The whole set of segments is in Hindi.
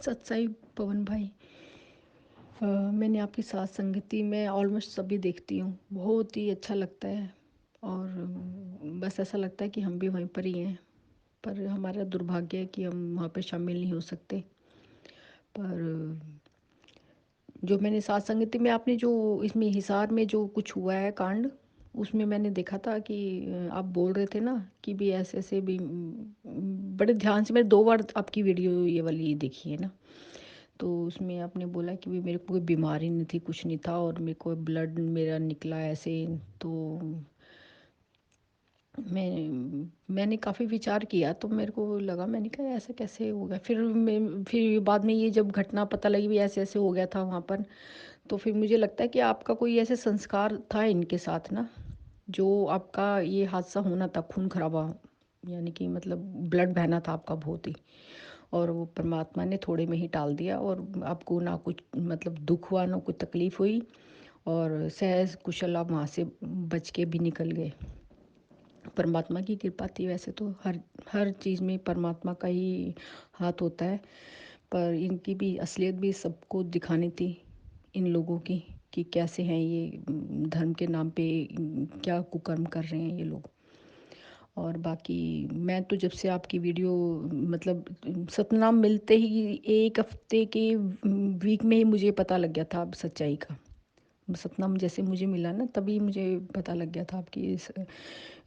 सच्चाई पवन भाई। मैंने आपकी साथ संगति में ऑलमोस्ट सभी देखती हूँ, बहुत ही अच्छा लगता है। और बस ऐसा लगता है कि हम भी वहीं पर ही हैं, पर हमारा दुर्भाग्य है कि हम वहाँ पे शामिल नहीं हो सकते। पर जो मैंने साथ संगति में आपने जो इसमें हिसार में जो कुछ हुआ है कांड, उसमें मैंने देखा था कि आप बोल रहे थे ना कि भी ऐसे ऐसे भी बड़े ध्यान से मैंने 2 बार आपकी वीडियो ये वाली देखी है ना। तो उसमें आपने बोला कि भी मेरे को कोई बीमारी नहीं थी, कुछ नहीं था, और मेरे को ब्लड मेरा निकला ऐसे। तो मैंने काफ़ी विचार किया, तो मेरे को लगा, मैंने कहा ऐसे कैसे हो गया। फिर बाद में ये जब घटना पता लगी भी ऐसे ऐसे हो गया था वहाँ पर, तो फिर मुझे लगता है कि आपका कोई ऐसे संस्कार था इनके साथ ना, जो आपका ये हादसा होना था, खून खराबा, यानी कि मतलब ब्लड बहना था आपका बहुत ही। और वो परमात्मा ने थोड़े में ही टाल दिया, और आपको ना कुछ मतलब दुख हुआ, ना कुछ तकलीफ़ हुई, और सहज कुशल आप वहाँ से बच के भी निकल गए। परमात्मा की कृपा थी। वैसे तो हर हर चीज़ में परमात्मा का ही हाथ होता है, पर इनकी भी असलियत भी सबको दिखानी थी, इन लोगों की, कि कैसे हैं ये, धर्म के नाम पे क्या कुकर्म कर रहे हैं ये लोग। और बाकी मैं तो जब से आपकी वीडियो मतलब सतनाम मिलते ही 1 हफ्ते के वीक में ही मुझे पता लग गया था अब सच्चाई का। सतनाम जैसे मुझे मिला ना, तभी मुझे पता लग गया था आपकी इस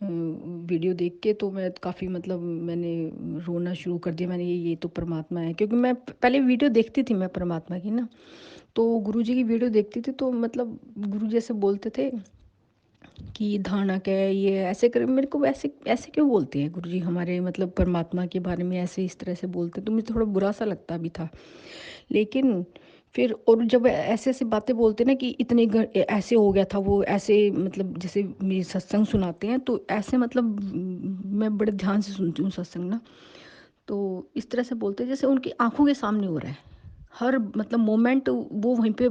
वीडियो देख के। तो मैं काफ़ी मतलब मैंने रोना शुरू कर दिया। मैंने ये तो परमात्मा है, क्योंकि मैं पहले वीडियो देखती थी मैं परमात्मा की ना, तो गुरु जी की वीडियो देखती थी, तो मतलब गुरु जैसे बोलते थे कि धानक है, ये ऐसे कर, मेरे को वैसे ऐसे क्यों बोलते हैं गुरुजी हमारे मतलब परमात्मा के बारे में, ऐसे इस तरह से बोलते हैं, तो मुझे थोड़ा बुरा सा लगता भी था। लेकिन फिर और जब ऐसे ऐसे बातें बोलते ना कि ऐसे हो गया था वो, ऐसे मतलब जैसे मेरी सत्संग सुनाते हैं तो ऐसे मतलब मैं बड़े ध्यान से सुनती हूँ सत्संग ना, तो इस तरह से बोलते हैं जैसे उनकी आंखों के सामने हो रहा है, हर मतलब मोमेंट वो वहीं पे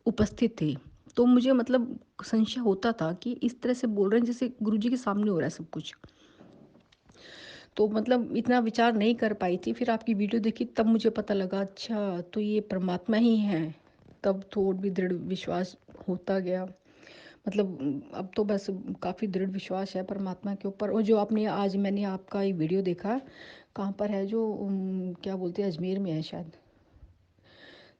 उपस्थित थे। तो मुझे मतलब संशय होता था कि इस तरह से बोल रहे हैं जैसे गुरुजी के सामने हो रहा है सब कुछ। तो मतलब इतना विचार नहीं कर पाई थी, फिर आपकी वीडियो देखी तब मुझे पता लगा, अच्छा तो ये परमात्मा ही है। तब तो और भी दृढ़ विश्वास होता गया। मतलब अब तो बस काफ़ी दृढ़ विश्वास है परमात्मा के ऊपर। और जो आपने आज मैंने आपका ये वीडियो देखा, कहाँ पर है जो क्या बोलते हैं, अजमेर में है शायद,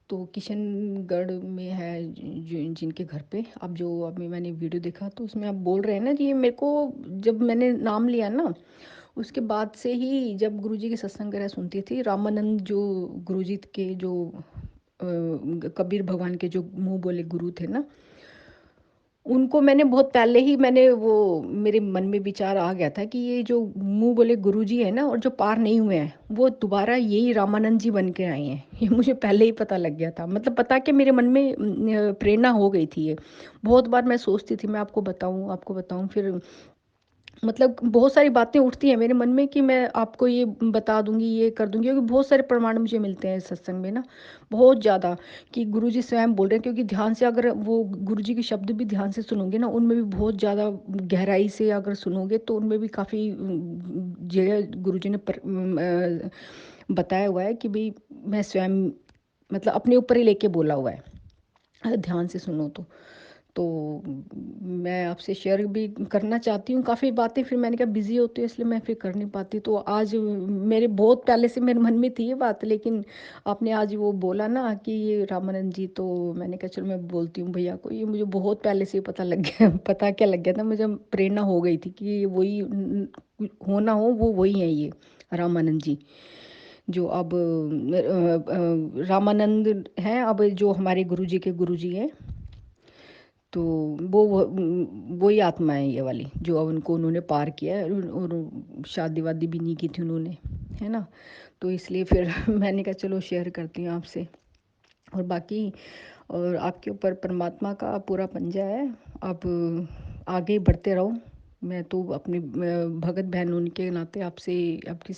तो किशनगढ़ में है, जो जिनके घर पे अब जो अभी मैंने वीडियो देखा, तो उसमें आप बोल रहे हैं ना कि ये मेरे को, जब मैंने नाम लिया ना, उसके बाद से ही जब गुरुजी के सत्संग वगैरह सुनती थी, रामानंद जो गुरुजी के जो कबीर भगवान के जो मुंह बोले गुरु थे ना, उनको मैंने बहुत पहले ही मैंने वो मेरे मन में विचार आ गया था कि ये जो मुंह बोले गुरुजी है ना, और जो पार नहीं हुए हैं, वो दोबारा यही रामानंद जी बन के आए हैं। ये मुझे पहले ही पता लग गया था, मतलब पता कि मेरे मन में प्रेरणा हो गई थी ये। बहुत बार मैं सोचती थी मैं आपको बताऊं, फिर मतलब बहुत सारी बातें उठती हैं मेरे मन में कि मैं आपको ये बता दूंगी, ये कर दूंगी, क्योंकि बहुत सारे प्रमाण मुझे मिलते हैं इस सत्संग में ना, बहुत ज़्यादा, कि गुरुजी स्वयं बोल रहे हैं। क्योंकि ध्यान से अगर वो गुरुजी के शब्द भी ध्यान से सुनोगे ना, उनमें भी बहुत ज़्यादा गहराई से अगर सुनोगे तो उनमें भी काफ़ी जगह गुरुजी ने बताया हुआ है कि भाई मैं स्वयं मतलब अपने ऊपर ही लेके बोला हुआ है, अगर ध्यान से सुनो तो मैं आपसे शेयर भी करना चाहती हूँ काफ़ी बातें, फिर मैंने कहा बिज़ी होती है इसलिए मैं फिर कर नहीं पाती। तो आज मेरे बहुत पहले से मेरे मन में थी ये बात, लेकिन आपने आज वो बोला ना कि ये रामानंद जी, तो मैंने कहा चलो मैं बोलती हूँ भैया को। ये मुझे बहुत पहले से पता लग गया पता क्या लग गया था, मुझे प्रेरणा हो गई थी कि ये वही होना हो वो वही है ये रामानंद जी, जो अब रामानंद हैं, अब जो हमारे गुरुजी के गुरुजी हैं। तो वही आत्मा है ये वाली, जो अब उनको उन्होंने पार किया है, और शादी वादी भी नहीं की थी उन्होंने, है ना। तो इसलिए फिर मैंने कहा चलो शेयर करती हूँ आपसे। और बाकी और आपके ऊपर परमात्मा का पूरा पंजा है। आप आगे बढ़ते रहो। मैं तो अपनी भगत बहन होने के नाते आपसे आपकी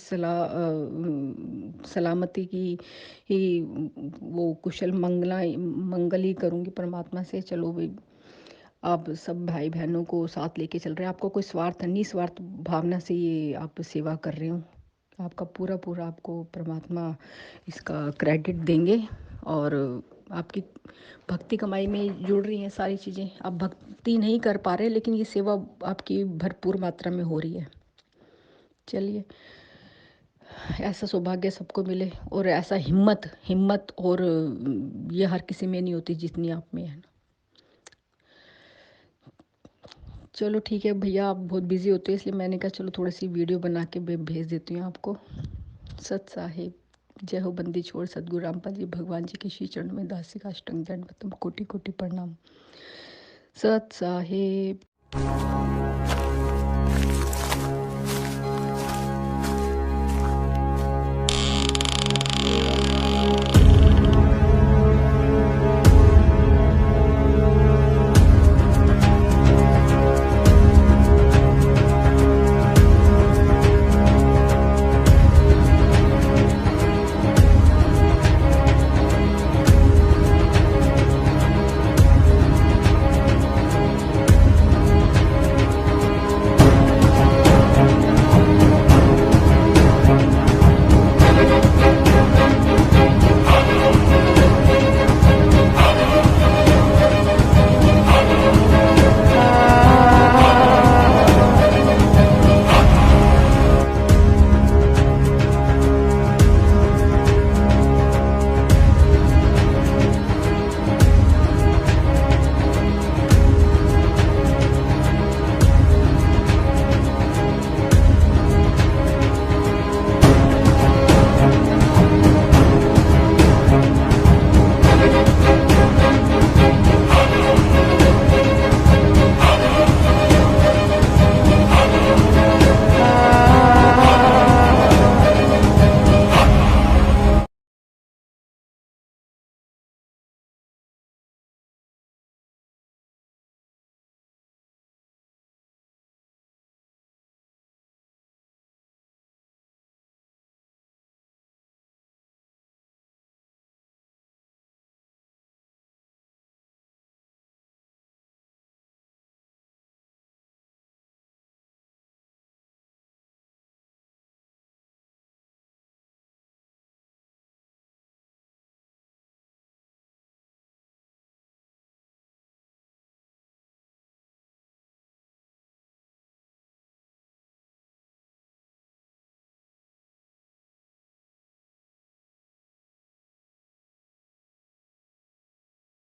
सलामती की ही वो कुशल मंगल ही करूँगी परमात्मा से। चलो भाई, आप सब भाई बहनों को साथ लेके चल रहे हैं, आपको कोई स्वार्थ निस्वार्थ भावना से ये आप सेवा कर रहे हो, आपका पूरा पूरा आपको परमात्मा इसका क्रेडिट देंगे। और आपकी भक्ति कमाई में जुड़ रही हैं सारी चीज़ें। आप भक्ति नहीं कर पा रहे, लेकिन ये सेवा आपकी भरपूर मात्रा में हो रही है। चलिए, ऐसा सौभाग्य सबको मिले, और ऐसा हिम्मत हिम्मत और ये हर किसी में नहीं होती जितनी आप में है ना। चलो ठीक है भैया, आप बहुत बिजी होते हैं, इसलिए मैंने कहा चलो थोड़ी सी वीडियो बना के भेज देती हूँ आपको। सत साहिब। जय हो बंदी छोड़ सतगुरु रामपाल जी भगवान जी के श्री चरणों में दासी का अष्टंग दंड कोटि कोटि प्रणाम। सत साहिब।